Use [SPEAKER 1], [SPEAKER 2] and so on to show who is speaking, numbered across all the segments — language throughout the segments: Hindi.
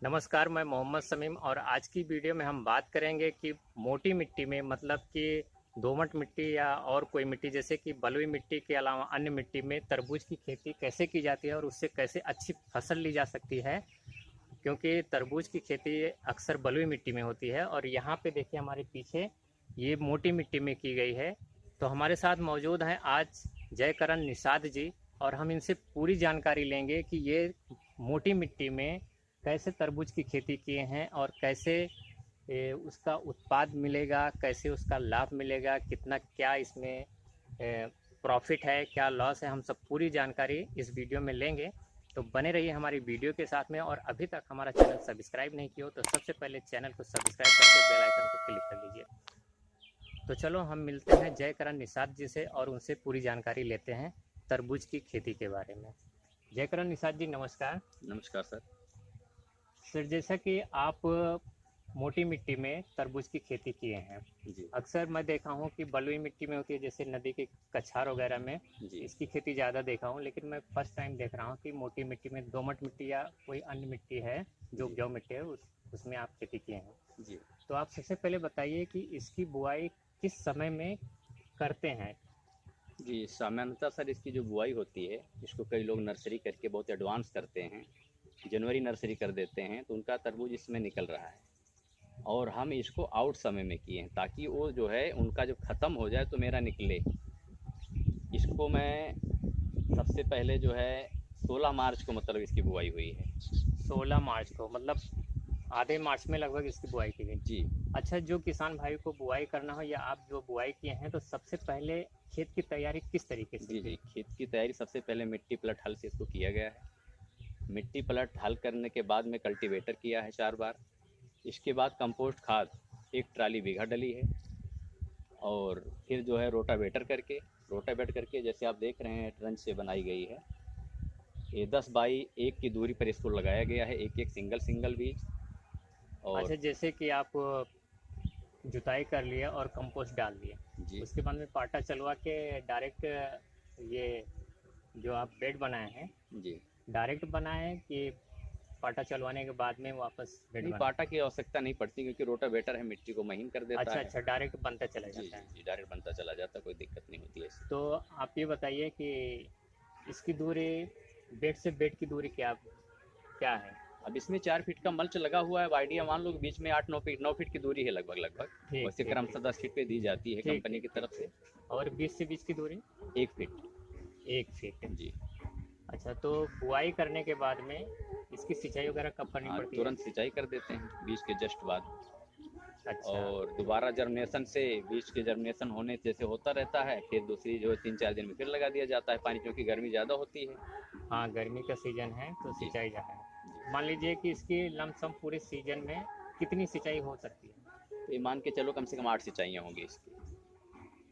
[SPEAKER 1] नमस्कार, मैं मोहम्मद समीम और आज की वीडियो में हम बात करेंगे कि मोटी मिट्टी में मतलब कि दोमट मिट्टी या और कोई मिट्टी जैसे कि बलुई मिट्टी के अलावा अन्य मिट्टी में तरबूज की खेती कैसे की जाती है और उससे कैसे अच्छी फसल ली जा सकती है। क्योंकि तरबूज की खेती अक्सर बलुई मिट्टी में होती है और यहाँ पे देखिए हमारे पीछे ये मोटी मिट्टी में की गई है। तो हमारे साथ मौजूद हैं आज जयकरण निषाद जी और हम इनसे पूरी जानकारी लेंगे कि ये मोटी मिट्टी में कैसे तरबूज की खेती किए हैं और कैसे उसका उत्पाद मिलेगा, कैसे उसका लाभ मिलेगा, कितना क्या इसमें प्रॉफिट है, क्या लॉस है, हम सब पूरी जानकारी इस वीडियो में लेंगे। तो बने रहिए हमारी वीडियो के साथ में और अभी तक हमारा चैनल सब्सक्राइब नहीं किया हो तो सबसे पहले चैनल को सब्सक्राइब करके बेल आइकन को क्लिक कर लीजिए। तो चलो हम मिलते हैं जयकरण निषाद जी से और उनसे पूरी जानकारी लेते हैं तरबूज की खेती के बारे में। जयकरण निषाद जी नमस्कार।
[SPEAKER 2] नमस्कार सर।
[SPEAKER 1] सर जैसा कि आप मोटी मिट्टी में तरबूज की खेती किए हैं,
[SPEAKER 2] जी
[SPEAKER 1] अक्सर मैं देखा हूँ कि बलुई मिट्टी में होती है जैसे नदी के कछार वगैरह में
[SPEAKER 2] जी
[SPEAKER 1] इसकी खेती ज़्यादा देखा हूँ, लेकिन मैं फर्स्ट टाइम देख रहा हूँ कि मोटी मिट्टी में दोमट मिट्टी या कोई अन्य मिट्टी है जो
[SPEAKER 2] जी
[SPEAKER 1] उपजाऊ मिट्टी है उसमें आप खेती किए हैं।
[SPEAKER 2] जी
[SPEAKER 1] तो आप सबसे पहले बताइए कि इसकी बुआई किस समय में करते हैं।
[SPEAKER 2] जी सामान्यतः सर इसकी जो बुआई होती है इसको कई लोग नर्सरी करके बहुत एडवांस करते हैं। जनवरी नर्सरी कर देते हैं तो उनका तरबूज इसमें निकल रहा है और हम इसको आउट समय में किए हैं ताकि वो जो है उनका जब ख़त्म हो जाए तो मेरा निकले। इसको मैं सबसे पहले जो है 16 मार्च को मतलब इसकी बुआई हुई है।
[SPEAKER 1] 16 मार्च को मतलब आधे मार्च में लगभग इसकी बुआई की गई।
[SPEAKER 2] जी
[SPEAKER 1] अच्छा, जो किसान भाई को बुआई करना हो या आप जो बुआई किए हैं तो सबसे पहले खेत की तैयारी किस तरीके से
[SPEAKER 2] जी
[SPEAKER 1] की।
[SPEAKER 2] जी खेत की तैयारी सबसे पहले मिट्टी पलट हल से इसको किया गया है। मिट्टी पलट हल करने के बाद में कल्टीवेटर किया है 4 बार। इसके बाद कंपोस्ट खाद 1 ट्राली बीघा डली है और फिर जो है रोटावेटर करके जैसे आप देख रहे हैं ट्रंच से बनाई गई है। ये 10 बाई 1 की दूरी पर इसको लगाया गया है, एक एक सिंगल सिंगल बीज। और
[SPEAKER 1] अच्छा, जैसे कि आप जुताई कर लिए और कंपोस्ट डाल दिए,
[SPEAKER 2] जी
[SPEAKER 1] उसके बाद में पाटा चलवा के डायरेक्ट ये जो आप बेड बनाए हैं
[SPEAKER 2] जी
[SPEAKER 1] डायरेक्ट बनाए हैं कि पाटा चलवाने के बाद में वापस बेड
[SPEAKER 2] नहीं,
[SPEAKER 1] बनाए।
[SPEAKER 2] पाटा की आवश्यकता नहीं पड़ती क्योंकि रोटावेटर है, मिट्टी को महीन कर देता
[SPEAKER 1] अच्छा
[SPEAKER 2] है।
[SPEAKER 1] अच्छा, डायरेक्ट बनता चला
[SPEAKER 2] जी
[SPEAKER 1] जाता
[SPEAKER 2] जी
[SPEAKER 1] है।
[SPEAKER 2] जी डायरेक्ट बनता चला जाता, कोई दिक्कत नहीं होती ऐसी।
[SPEAKER 1] तो आप ये बताइए कि इसकी दूरी बेड से बेड की दूरी क्या क्या है।
[SPEAKER 2] अब इसमें 4 फीट का मल्च लगा हुआ है, आइडिया मान लो कि बीच में 8 9 फीट 9 फीट की दूरी है लगभग लगभग।
[SPEAKER 1] ठीक
[SPEAKER 2] वैसे
[SPEAKER 1] ठीक
[SPEAKER 2] क्रमशः
[SPEAKER 1] ठीक
[SPEAKER 2] 10 फीट पे दी जाती है
[SPEAKER 1] ठीक
[SPEAKER 2] कंपनी
[SPEAKER 1] ठीक
[SPEAKER 2] की
[SPEAKER 1] ठीक
[SPEAKER 2] तरफ से।
[SPEAKER 1] ठीक। और बीच से बीच की दूरी
[SPEAKER 2] 1 फीट।
[SPEAKER 1] 1 फीट।
[SPEAKER 2] जी
[SPEAKER 1] अच्छा, तो बुआई करने के बाद में इसकी सिंचाई वगैरह कब करनी
[SPEAKER 2] हाँ,
[SPEAKER 1] पड़ती है।
[SPEAKER 2] तुरंत सिंचाई कर देते हैं बीज के जस्ट बाद।
[SPEAKER 1] अच्छा।
[SPEAKER 2] और दोबारा जर्मिनेशन से बीज के जर्मिनेशन होने जैसे होता रहता है, फिर दूसरी जो 3 4 दिन में फिर लगा दिया जाता है पानी, क्योंकि गर्मी ज़्यादा होती है।
[SPEAKER 1] हाँ, गर्मी का सीजन है तो
[SPEAKER 2] जी
[SPEAKER 1] सिंचाई ज़्यादा
[SPEAKER 2] जी
[SPEAKER 1] है। मान लीजिए कि इसकी लमसम पूरे सीजन में कितनी सिंचाई हो सकती है।
[SPEAKER 2] तो ये मान के चलो कम से कम 8 सिंचाइयाँ होंगी इसकी।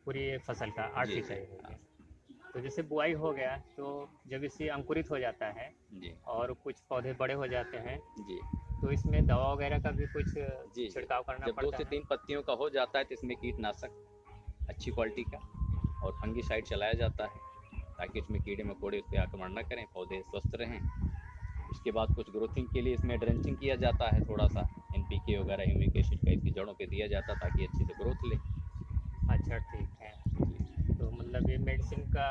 [SPEAKER 1] पूरी फसल का 8
[SPEAKER 2] जी जी
[SPEAKER 1] सिंचाई
[SPEAKER 2] हाँ
[SPEAKER 1] होगी। तो जैसे बुआई हो गया तो जब इसे अंकुरित हो जाता है
[SPEAKER 2] जी
[SPEAKER 1] और कुछ पौधे बड़े हो जाते हैं
[SPEAKER 2] जी
[SPEAKER 1] तो इसमें दवा वगैरह का भी कुछ
[SPEAKER 2] जी जी
[SPEAKER 1] छिड़काव करना
[SPEAKER 2] जब दो
[SPEAKER 1] पड़ता
[SPEAKER 2] से
[SPEAKER 1] है।
[SPEAKER 2] तीन पत्तियों का हो जाता है तो इसमें कीटनाशक अच्छी क्वालिटी का और फंगीसाइड चलाया जाता है ताकि इसमें कीड़े मकोड़े उस पर आक्रमण न करें, पौधे स्वस्थ रहें। इसके बाद कुछ ग्रोथिंग के लिए इसमें ड्रेंचिंग किया जाता है, थोड़ा सा एनपीके वगैरह ह्यूमिक एसिड का इसकी जड़ों पे दिया जाता है ताकि अच्छे से ग्रोथ ले।
[SPEAKER 1] अच्छा ठीक है।
[SPEAKER 2] जी
[SPEAKER 1] तो मतलब ये मेडिसिन का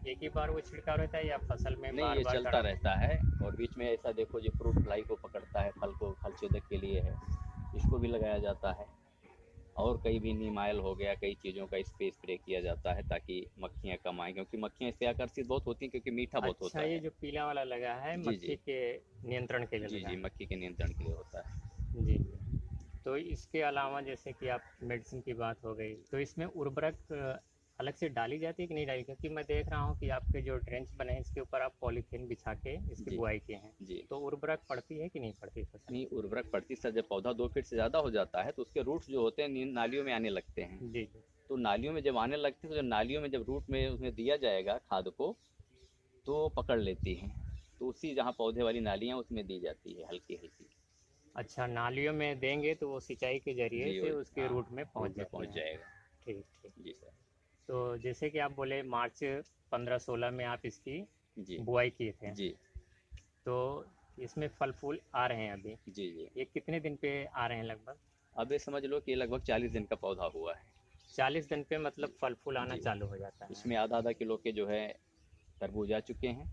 [SPEAKER 1] एक ही बार वो छिड़काव रहता है या फसल में
[SPEAKER 2] नहीं,
[SPEAKER 1] बार
[SPEAKER 2] ये
[SPEAKER 1] बार
[SPEAKER 2] चलता
[SPEAKER 1] चढ़ा।
[SPEAKER 2] रहता है। और बीच में ऐसा देखो जो फ्रूट फ्लाई को पकड़ता है, फल को फल छेदक के लिए है, इसको भी लगाया जाता है। और कई भी नीम ऑयल हो गया, कई चीज़ों का स्प्रे किया जाता है ताकि मक्खियाँ कम आएँ, क्योंकि मक्खियाँ इससे आकर्षित बहुत होती हैं क्योंकि मीठा बहुत
[SPEAKER 1] अच्छा,
[SPEAKER 2] होता
[SPEAKER 1] ये
[SPEAKER 2] है।
[SPEAKER 1] जो पीला वाला लगा है
[SPEAKER 2] जी
[SPEAKER 1] मक्खी
[SPEAKER 2] जी
[SPEAKER 1] के नियंत्रण के लिए
[SPEAKER 2] जी
[SPEAKER 1] लगा
[SPEAKER 2] जी
[SPEAKER 1] है।
[SPEAKER 2] मक्खी के नियंत्रण के लिए होता है।
[SPEAKER 1] जी जी। तो इसके अलावा जैसे कि आप मेडिसिन की बात हो गई तो इसमें उर्वरक अलग से डाली जाती है कि नहीं डाली, क्योंकि मैं देख रहा हूँ कि आपके जो ड्रेंच बने हैं इसके ऊपर आप पॉलीथीन बिछा के इसकी
[SPEAKER 2] जी
[SPEAKER 1] बुआई किए हैं।
[SPEAKER 2] जी
[SPEAKER 1] तो उर्वरक पड़ती है कि नहीं पड़ती फसल
[SPEAKER 2] नहीं,
[SPEAKER 1] में।
[SPEAKER 2] उर्वरक पड़ती सर जब पौधा 2 फीट से ज़्यादा हो जाता है तो उसके रूट्स जो होते हैं नालियों में आने लगते हैं।
[SPEAKER 1] जी जी।
[SPEAKER 2] तो नालियों में जब आने लगते हैं तो जब नालियों में जब रूट में उसमें दिया जाएगा खाद को तो पकड़ लेती हैं। तो उसी जहाँ पौधे वाली नालियाँ उसमें दी जाती है हल्की हल्की।
[SPEAKER 1] अच्छा, नालियों में देंगे तो वो सिंचाई के जरिए
[SPEAKER 2] जी
[SPEAKER 1] से
[SPEAKER 2] वो
[SPEAKER 1] उसके
[SPEAKER 2] हाँ,
[SPEAKER 1] रूट में पहुंच
[SPEAKER 2] रूट में
[SPEAKER 1] जाती
[SPEAKER 2] पहुँच
[SPEAKER 1] हैं।
[SPEAKER 2] जाएगा।
[SPEAKER 1] ठीक ठीक।
[SPEAKER 2] जी सर।
[SPEAKER 1] तो जैसे कि आप बोले मार्च 15-16 में आप इसकी
[SPEAKER 2] जी
[SPEAKER 1] बुआई किए थे,
[SPEAKER 2] जी
[SPEAKER 1] तो इसमें फल फूल आ रहे हैं अभी।
[SPEAKER 2] जी जी।
[SPEAKER 1] ये कितने दिन पे आ रहे हैं लगभग?
[SPEAKER 2] अब ये समझ लो कि लगभग 40 दिन का पौधा हुआ है।
[SPEAKER 1] 40 दिन पे मतलब फल फूल आना
[SPEAKER 2] जी।
[SPEAKER 1] चालू हो जाता है।
[SPEAKER 2] इसमें आधा आधा किलो के जो है तरबूज आ चुके हैं,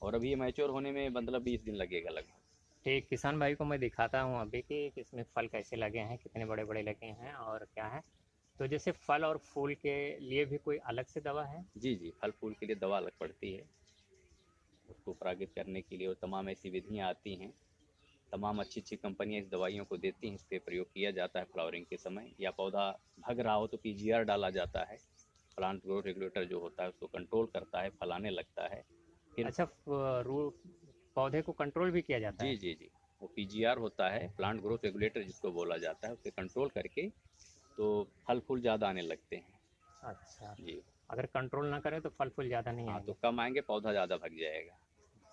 [SPEAKER 2] और अभी ये मैच्योर होने में मतलब 20 दिन लगेगा लगभग।
[SPEAKER 1] ठीक, किसान भाई को मैं दिखाता हूँ अभी कि इसमें फल कैसे लगे हैं, कितने बड़े बड़े लगे हैं और क्या है। तो जैसे फल और फूल के लिए भी कोई अलग से दवा है?
[SPEAKER 2] जी जी, फल फूल के लिए दवा अलग पड़ती है, उसको परागित करने के लिए, और तमाम ऐसी विधियाँ आती हैं। तमाम अच्छी अच्छी कंपनियां इस दवाइयों को देती हैं, इस पे प्रयोग किया जाता है फ्लावरिंग के समय, या पौधा भग रहा हो तो पीजीआर डाला जाता है, प्लांट ग्रोथ रेगुलेटर जो होता है उसको कंट्रोल करता है, फलाने लगता है। फिर
[SPEAKER 1] अच्छा, पौधे को कंट्रोल भी किया जाता
[SPEAKER 2] जी
[SPEAKER 1] है?
[SPEAKER 2] जी जी, वो पीजीआर होता है, प्लांट ग्रोथ रेगुलेटर जिसको बोला जाता है, उसे कंट्रोल करके तो फल फूल ज़्यादा आने लगते हैं।
[SPEAKER 1] अच्छा,
[SPEAKER 2] जी।
[SPEAKER 1] अगर कंट्रोल ना करें तो फल फूल ज़्यादा नहीं
[SPEAKER 2] हाँ, तो
[SPEAKER 1] आएंगे?
[SPEAKER 2] कम आएंगे, पौधा ज़्यादा भग जाएगा।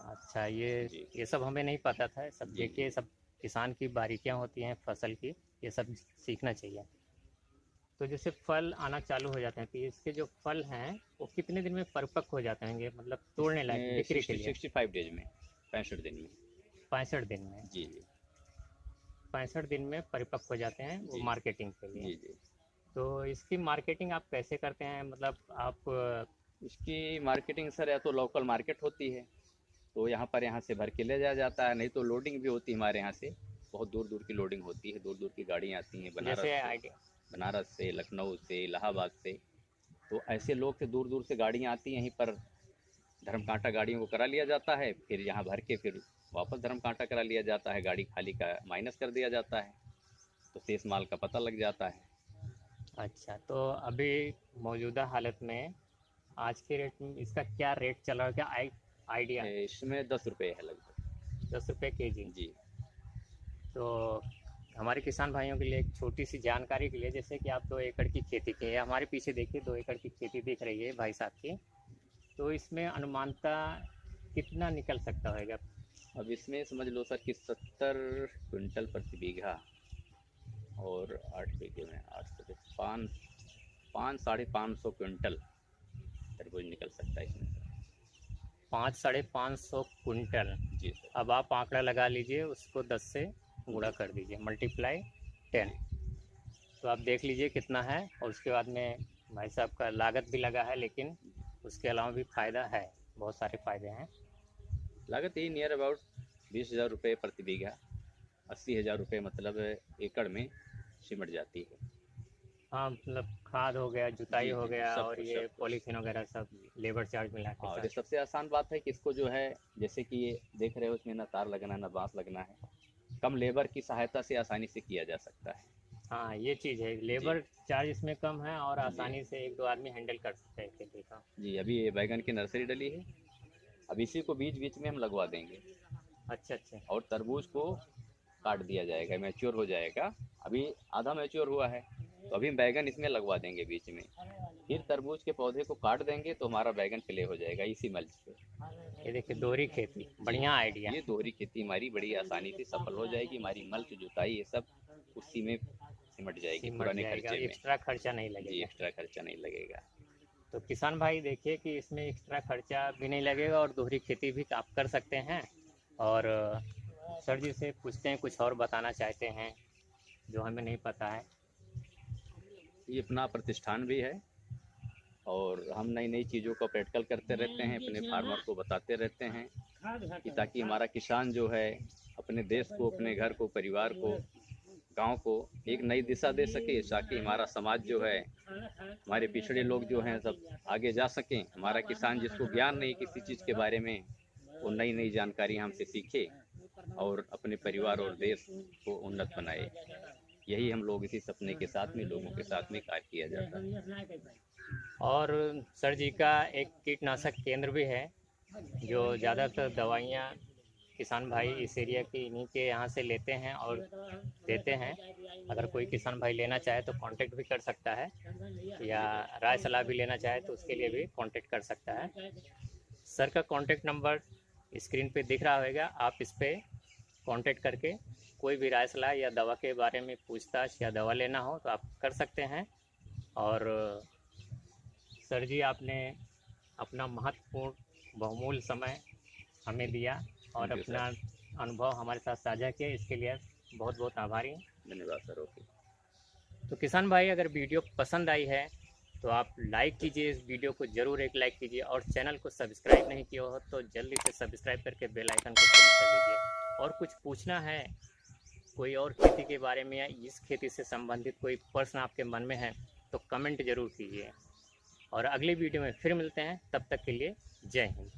[SPEAKER 1] अच्छा, ये
[SPEAKER 2] जी
[SPEAKER 1] ये सब हमें नहीं पता था। सब
[SPEAKER 2] जी जी।
[SPEAKER 1] देखिए, सब किसान की बारीकियां होती हैं फसल की, ये सब सीखना चाहिए। तो जैसे फल आना चालू हो जाते हैं तो इसके जो फल हैं वो कितने दिन में परिपक्व हो जाते हैं, मतलब तोड़ने लायक
[SPEAKER 2] इसमें
[SPEAKER 1] बिक्री के लिए?
[SPEAKER 2] 65 डेज में, 65 दिन में।
[SPEAKER 1] 65 दिन में?
[SPEAKER 2] जी जी।
[SPEAKER 1] 65 दिन में परिपक्व हो जाते हैं वो
[SPEAKER 2] जी
[SPEAKER 1] मार्केटिंग के लिए?
[SPEAKER 2] जी जी।
[SPEAKER 1] तो इसकी मार्केटिंग आप कैसे करते हैं, मतलब आप
[SPEAKER 2] इसकी मार्केटिंग सर या तो लोकल मार्केट होती है, तो यहाँ से भर के ले जाया जाता है, नहीं तो लोडिंग भी होती है हमारे यहाँ से। बहुत दूर दूर की लोडिंग होती है, दूर दूर की गाड़ियाँ आती हैं,
[SPEAKER 1] जैसे आइडिया?
[SPEAKER 2] बनारस से, लखनऊ से, इलाहाबाद से। तो ऐसे लोग से दूर दूर से गाड़ियाँ आती हैं, यहीं पर धर्म कांटा गाड़ियों को करा लिया जाता है, फिर यहाँ भर के फिर वापस धर्म कांटा करा लिया जाता है, गाड़ी खाली का माइनस कर दिया जाता है, तो शेष माल का पता लग जाता है।
[SPEAKER 1] अच्छा, तो अभी मौजूदा हालत में आज के रेट में इसका क्या रेट चल रहा है, क्या आइडिया है?
[SPEAKER 2] इसमें 10 रुपये है लगभग।
[SPEAKER 1] 10 रुपये kg?
[SPEAKER 2] जी।
[SPEAKER 1] तो हमारे किसान भाइयों के लिए एक छोटी सी जानकारी के लिए, जैसे कि आप 2 एकड़ की खेती की है, हमारे पीछे देखिए 2 एकड़ की खेती दिख रही है भाई साहब की। तो इसमें अनुमानता कितना निकल सकता होगा?
[SPEAKER 2] अब इसमें समझ लो सर कि 70 क्विंटल प्रति बीघा, और 8 बीघे में 8 पाँच पाँच 550 क्विंटल तरबूज निकल सकता है इसमें सर।
[SPEAKER 1] 500-550 कुंटल?
[SPEAKER 2] जी सर।
[SPEAKER 1] अब आप आंकड़ा लगा लीजिए, उसको 10 से गुणा कर दीजिए, मल्टीप्लाई 10।
[SPEAKER 2] जी।
[SPEAKER 1] तो आप देख लीजिए कितना है। और उसके बाद में भाई साहब का लागत भी लगा है, लेकिन उसके अलावा भी फ़ायदा है, बहुत सारे फ़ायदे हैं।
[SPEAKER 2] लागत यही नियर अबाउट 20,000 रुपये प्रति बीघा, 80,000 रुपये मतलब एकड़ में सिमट जाती है।
[SPEAKER 1] हाँ, मतलब खाद हो गया, जुताई
[SPEAKER 2] जी
[SPEAKER 1] हो
[SPEAKER 2] जी जी,
[SPEAKER 1] गया,
[SPEAKER 2] सब
[SPEAKER 1] और
[SPEAKER 2] कुछ
[SPEAKER 1] ये
[SPEAKER 2] सब कुछ।
[SPEAKER 1] पॉलीथीन वगैरह सब,
[SPEAKER 2] जी।
[SPEAKER 1] लेबर चार्ज मिला के
[SPEAKER 2] और ये
[SPEAKER 1] साथ।
[SPEAKER 2] सबसे आसान बात है कि इसको जो है, जैसे कि ये देख रहे हो, इसमें ना तार लगना है ना बांस लगना है, कम लेबर की सहायता से आसानी से किया जा सकता है।
[SPEAKER 1] हाँ, ये चीज़ है,
[SPEAKER 2] जी
[SPEAKER 1] लेबर चार्ज इसमें कम है और
[SPEAKER 2] जी
[SPEAKER 1] आसानी से 1-2 आदमी हैंडल कर सकते हैं खेती का।
[SPEAKER 2] जी। अभी ये बैगन की नर्सरी डली है, अब इसी को बीच बीच में हम लगवा देंगे,
[SPEAKER 1] अच्छा अच्छा।
[SPEAKER 2] और तरबूज को काट दिया जाएगा, मैच्योर हो जाएगा। अभी आधा मैच्योर हुआ है, तो अभी हम बैगन इसमें लगवा देंगे बीच में, फिर तरबूज के पौधे को काट देंगे तो हमारा बैगन प्ले हो जाएगा इसी मल्च पे।
[SPEAKER 1] ये देखिए, दोहरी खेती,
[SPEAKER 2] जी।
[SPEAKER 1] बढ़िया आइडिया।
[SPEAKER 2] ये दोहरी खेती हमारी बड़ी आसानी से सफल हो जाएगी, हमारी मल्च जुताई ये सब उसी में सिमट जाएगी
[SPEAKER 1] सिमट
[SPEAKER 2] पुराने
[SPEAKER 1] जाएगा,
[SPEAKER 2] खर्चे में।
[SPEAKER 1] एक्स्ट्रा खर्चा नहीं
[SPEAKER 2] जी,
[SPEAKER 1] लगेगा।
[SPEAKER 2] एक्स्ट्रा खर्चा नहीं लगेगा।
[SPEAKER 1] तो किसान भाई देखिए कि इसमें एक्स्ट्रा खर्चा भी नहीं लगेगा और दोहरी खेती भी आप कर सकते हैं। और सर जी से पूछते हैं, कुछ और बताना चाहते हैं जो हमें नहीं पता है?
[SPEAKER 2] ये अपना प्रतिष्ठान भी है, और हम नई नई चीज़ों को प्रैक्टिकल करते रहते हैं, अपने फार्मर को बताते रहते हैं, कि ताकि हमारा किसान जो है अपने देश को, अपने घर को, परिवार को, गांव को एक नई दिशा दे सके, ताकि हमारा समाज जो है, हमारे पिछड़े लोग जो हैं सब आगे जा सकें। हमारा किसान जिसको ज्ञान नहीं किसी चीज़ के बारे में, वो नई नई जानकारी हमसे सीखे और अपने परिवार और देश को उन्नत बनाए। यही हम लोग इसी सपने के साथ में, लोगों के साथ में कार्य किया जाता है।
[SPEAKER 1] और सर जी का एक कीटनाशक केंद्र भी है, जो ज़्यादातर दवाइयाँ किसान भाई इस एरिया की इन्हीं के यहाँ से लेते हैं और देते हैं। अगर कोई किसान भाई लेना चाहे तो कांटेक्ट भी कर सकता है, या
[SPEAKER 2] जी सर।
[SPEAKER 1] राय सलाह भी लेना चाहे तो उसके लिए भी कांटेक्ट कर सकता है। सर का कांटेक्ट नंबर स्क्रीन पे दिख रहा होगा, आप इस पर कांटेक्ट करके कोई भी राय सलाह या दवा के बारे में पूछताछ या दवा लेना हो तो आप कर सकते हैं। और सर जी, आपने अपना महत्वपूर्ण बहुमूल्य समय हमें दिया और
[SPEAKER 2] थैंक यू
[SPEAKER 1] अपना
[SPEAKER 2] सर।
[SPEAKER 1] अनुभव हमारे साथ साझा किया, इसके लिए बहुत बहुत आभारी हैं।
[SPEAKER 2] धन्यवाद सर। ओके।
[SPEAKER 1] तो किसान भाई, अगर वीडियो पसंद आई है तो आप लाइक कीजिए, इस वीडियो को ज़रूर एक लाइक कीजिए, और चैनल को सब्सक्राइब नहीं किया हो तो जल्दी से सब्सक्राइब करके बेल आइकन को क्लिक कर लीजिए। और कुछ पूछना है कोई और खेती के बारे में, या इस खेती से संबंधित कोई प्रश्न आपके मन में है तो कमेंट ज़रूर कीजिए। और अगली वीडियो में फिर मिलते हैं, तब तक के लिए जय हिंद।